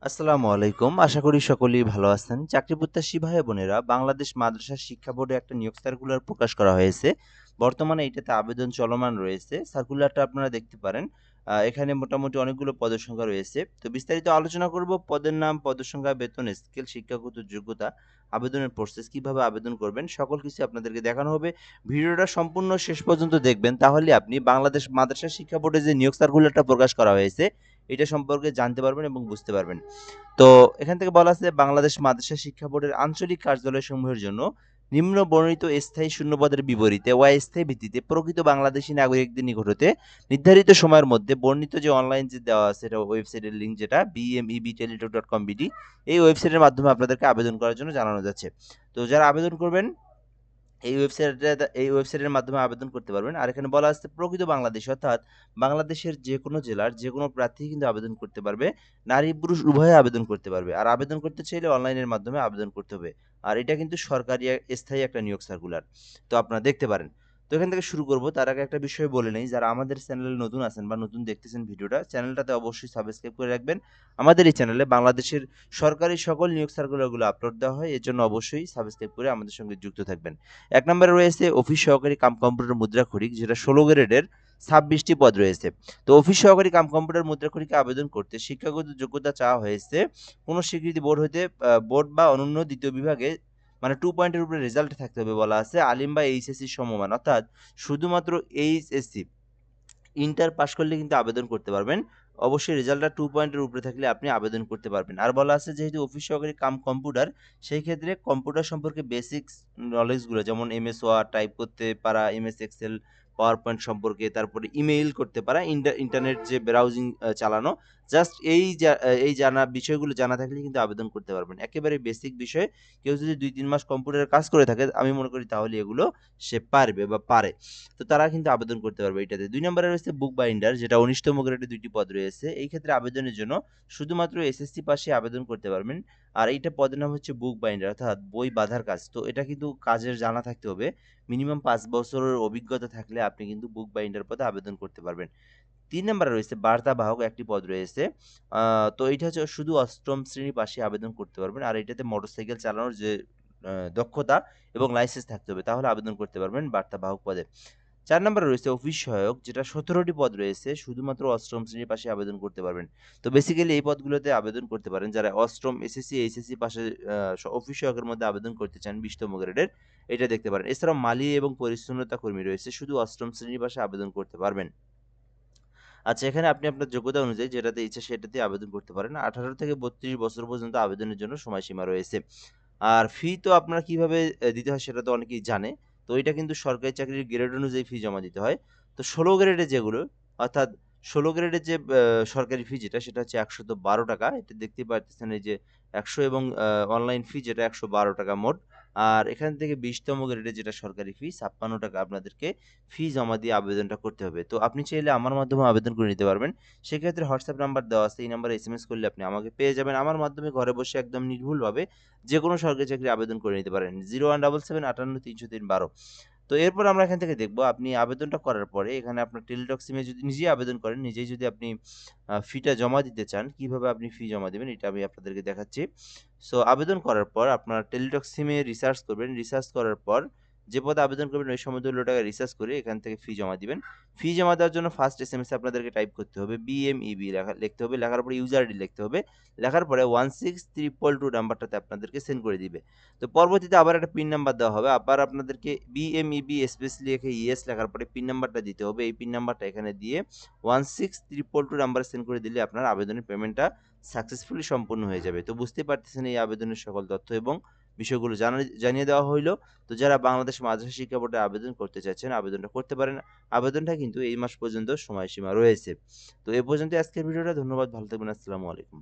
আসসালামু আলাইকুম। আশা করি সকলেই ভালো আছেন। চাকরি প্রত্যাশী ভাই বোনেরা, বাংলাদেশ মাদ্রাসা শিক্ষা বোর্ডে একটা নিয়োগ সার্কুলার প্রকাশ করা হয়েছে। বর্তমানে এটাতে আবেদন চলমান রয়েছে। সার্কুলারটা আপনারা দেখতে পারেন। এখানে মোটামুটি অনেকগুলো পদের সংখ্যা রয়েছে। তো বিস্তারিত আলোচনা করব। পদের নাম, পদের সংখ্যা, বেতন স্কেল, শিক্ষাগত যোগ্যতা, আবেদনের প্রসেস, কিভাবে আবেদন করবেন, সকল কিছু আপনাদেরকে দেখানো হবে। ভিডিওটা সম্পূর্ণ শেষ পর্যন্ত দেখবেন, তাহলে আপনি বাংলাদেশ মাদ্রাসা শিক্ষা বোর্ডে যে নিয়োগ সার্কুলারটা প্রকাশ করা হয়েছে এটা সম্পর্কে জানতে পারবেন এবং বুঝতে পারবেন। তো এখান থেকে বলা আছে বাংলাদেশ মাদ্রাসা শিক্ষা বোর্ডের আঞ্চলিক কার্যালয়সমূহের জন্য নিম্ন বর্ণিত স্থায়ী শূন্যপদের বিপরীতে অস্থায়ী ভিত্তিতে প্রকৃত বাংলাদেশী নাগরিকদের নিকট হতে নির্ধারিত সময়ের মধ্যে বর্ণিত যে অনলাইন যে দেওয়া আছে এটা ওয়েবসাইটের লিঙ্ক, যেটা bmebteletalk.com.bd, এই ওয়েবসাইটের মাধ্যমে আপনাদেরকে আবেদন করার জন্য জানানো যাচ্ছে। তো যারা আবেদন করবেন এই ওয়েবসাইটের মাধ্যমে আবেদন করতে পারবেন। আর এখানে বলা আছে প্রকৃত বাংলাদেশ, অর্থাৎ বাংলাদেশের যেকোনো জেলার যেকোনো প্রার্থী কিন্তু আবেদন করতে পারবে। নারী পুরুষ উভয়ে আবেদন করতে পারবে। আর আবেদন করতে চাইলে অনলাইনের মাধ্যমে আবেদন করতে হবে। আর এটা কিন্তু সরকারি স্থায়ী একটা নিয়োগ সার্কুলার। তো আপনারা দেখতে পারেন। তো এখান থেকে শুরু করব। তার আগে একটা বিষয় বলে নেই, যারা আমাদের চ্যানেলে নতুন আছেন বা নতুন দেখতেছেন ভিডিওটা, চ্যানেলটাতে অবশ্যই সাবস্ক্রাইব করে রাখবেন। আমাদের এই চ্যানেলে বাংলাদেশের সরকারি সকল নিয়োগ সার্কুলারগুলো আপলোড দেওয়া হয়। এর জন্য অবশ্যই সাবস্ক্রাইব করে আমাদের সঙ্গে যুক্ত থাকবেন। ১ নম্বরে রয়েছে অফিস সহকারী কাম কম্পিউটার মুদ্রাক্ষরিক, যেটা ১৬ গ্রেডের ২৬টি পদ রয়েছে। তো অফিস সহকারী কাম কম্পিউটার মুদ্রাক্ষরিকে আবেদন করতে শিক্ষাগত যোগ্যতা চাওয়া হয়েছে কোন স্বীকৃতি বোর্ড হইতে বোর্ড বা অনন্য দ্বিতীয় বিভাগে, মানে 2 পয়েন্টের উপরে রেজাল্ট থাকতে হবে বলা আছে। আলিম বা এইচএসসি সমমান, অর্থাৎ শুধুমাত্র এইচএসসি ইন্টার পাস করলে কিন্তু আবেদন করতে পারবেন। অবশ্যই রেজাল্টটা 2 পয়েন্টের উপরে থাকলে আপনি আবেদন করতে পারবেন। আর বলা আছে যেহেতু অফিস সহকারী কাম কম্পিউটার, সেই ক্ষেত্রে কম্পিউটার সম্পর্কে বেসিক্স নলেজ গুলো, যেমন এমএস ওয়ার্ড টাইপ করতে পারা, এমএস এক্সেল, পাওয়ার পয়েন্ট সম্পর্কে, তারপরে ইমেইল করতে পারা, ইন্টারনেট যে ব্রাউজিং চালানো, জাস্ট এই জানা বিষয়গুলো জানা থাকলে কিন্তু আবেদন করতে পারবেন। একেবারে বেসিক বিষয়। কেউ যদি ২-৩ মাস কম্পিউটারের কাজ করে থাকে, আমি মনে করি তাহলে এগুলো সে পারবে বা পারে। তো তারা কিন্তু আবেদন করতে পারবে এটাতে। ২ নম্বরে রয়েছে বুক বাইন্ডার, যেটা ১৯তম গ্রেডে ২ টি পদ রয়েছে। এই ক্ষেত্রে আবেদনের জন্য শুধুমাত্র এসএসসি পাশে আবেদন করতে পারবেন। আর এইটা পদের নাম হচ্ছে বুক বাইন্ডার, অর্থাৎ বই বাঁধার কাজ। তো এটা কিন্তু কাজের জানা থাকতে হবে। মিনিমাম ৫ বছরের অভিজ্ঞতা থাকলে আপনি কিন্তু বুক বাইন্ডার পদে আবেদন করতে পারবেন। ৩ নম্বরে রয়েছে বার্তাবাহক, একটি পদ রয়েছে। আ তো এইটা হচ্ছে শুধু ৮ম শ্রেণী পাশে আবেদন করতে পারবেন। আর এটাতে মোটরসাইকেল চালানোর যে দক্ষতা এবং লাইসেন্স থাকতে হবে, তাহলে আবেদন করতে পারবেন বার্তাবাহক পদে। ৪ নম্বরে রয়েছে অফিস সহায়ক, যেটা ১৭টি পদ রয়েছে। শুধুমাত্র ৮ম শ্রেণীর পাশে আবেদন করতে পারবেন। তো বেসিক্যালি এই পদগুলোতে আবেদন করতে পারেন যারা ৮ম এসএসসি, এইচএসসি পাশে অফিস সহায়কের মধ্যে আবেদন করতে চান ২০তম গ্রেডের, এটা দেখতে পারেন। এছাড়াও মালি এবং পরিচ্ছন্নতা কর্মী রয়েছে, শুধু ৮ম শ্রেণীর পাশে আবেদন করতে পারবেন। আচ্ছা, এখানে আপনি আপনার যোগ্যতা অনুযায়ী যেটাতে ইচ্ছা সেটাতে আবেদন করতে পারেন। ১৮ থেকে ৩২ বছর পর্যন্ত আবেদনের জন্য সময়সীমা রয়েছে। আর ফি তো আপনার কিভাবে দিতে হয় সেটা তো অনেকেই জানে। তো এটা কিন্তু সরকারি চাকরির গ্রেড অনুযায়ী ফি জমা দিতে হয়। তো ১৬ গ্রেডে যেগুলো, অর্থাৎ ১৬ গ্রেডের যে সরকারি ফি যেটা, সেটা হচ্ছে ৳১১২। এটা দেখতেই পারতেছেন, এই যে ১০০ এবং অনলাইন ফি যেটা ৳১১২ মোট। আর এখান থেকে ২০তম গ্রেডে যেটা সরকারি ফি ৳৫৬ আপনাদেরকে ফি জমা দিয়ে আবেদনটা করতে হবে। তো আপনি চাইলে আমার মাধ্যমে আবেদন করে নিতে পারবেন। সেক্ষেত্রে হোয়াটসঅ্যাপ নাম্বার দেওয়া আছে। এই নাম্বারে এসএমএস করলে আপনি আমাকে পেয়ে যাবেন। আমার মাধ্যমে ঘরে বসে একদম নির্ভুলভাবে যেকোনো সরকারি চাকরির আবেদন করে নিতে পারেন। 01775 58 312। তো এরপর আমরা এখান থেকে দেখব আপনি আবেদনটা করার পরে এখানে আপনার টেলিটক সিমে যদি নিজেই আবেদন করেন, নিজেই যদি আপনি ফিটা জমা দিতে চান, কিভাবে আপনি ফি জমা দিবেন এটা আমি আপনাদেরকে দেখাচ্ছি। সো আবেদন করার পর আপনার টেলিটক সিমে রিসার্চ করবেন। রিসার্চ করার পর যে পদে আবেদন করবেন ওই সমতুল্য টাকা রিসার্চ করে এখান থেকে ফি জমা দিবেন। ফি জমা দেওয়ার জন্য ফার্স্ট এসএমএস এ আপনাদেরকে টাইপ করতে হবে বিএমইবি লিখতে হবে। লেখার পরে ইউজার আইডি লিখতে হবে। লেখার পরে 16322 নাম্বারটাতে আপনাদেরকে সেন্ড করে দিবে। তো পরবর্তীতে আবার একটা পিন নাম্বার দেওয়া হবে। আবার আপনাদেরকে বিএমইবি স্পেস লিখে ইয়েস লেখার পরে পিন নাম্বারটা দিতে হবে। এই পিন নাম্বারটা এখানে দিয়ে 16322 নাম্বারে সেন্ড করে দিলে আপনার আবেদনের পেমেন্টটা সাকসেসফুলি সম্পূর্ণ হয়ে যাবে। তো বুঝতেই পারতেছেন এই আবেদনের সকল তথ্য এবং বিষয়গুলো জানিয়ে দেওয়া হইলো। তো যারা বাংলাদেশ মাদ্রাসা শিক্ষা বোর্ডে আবেদন করতে চাচ্ছেন, আবেদনটা করতে পারেন। আবেদনটা কিন্তু এই মাস পর্যন্ত সময়সীমা রয়েছে। তো এ পর্যন্ত আজকের ভিডিওটা। ধন্যবাদ। ভালো থাকবেন। আসসালামু আলাইকুম।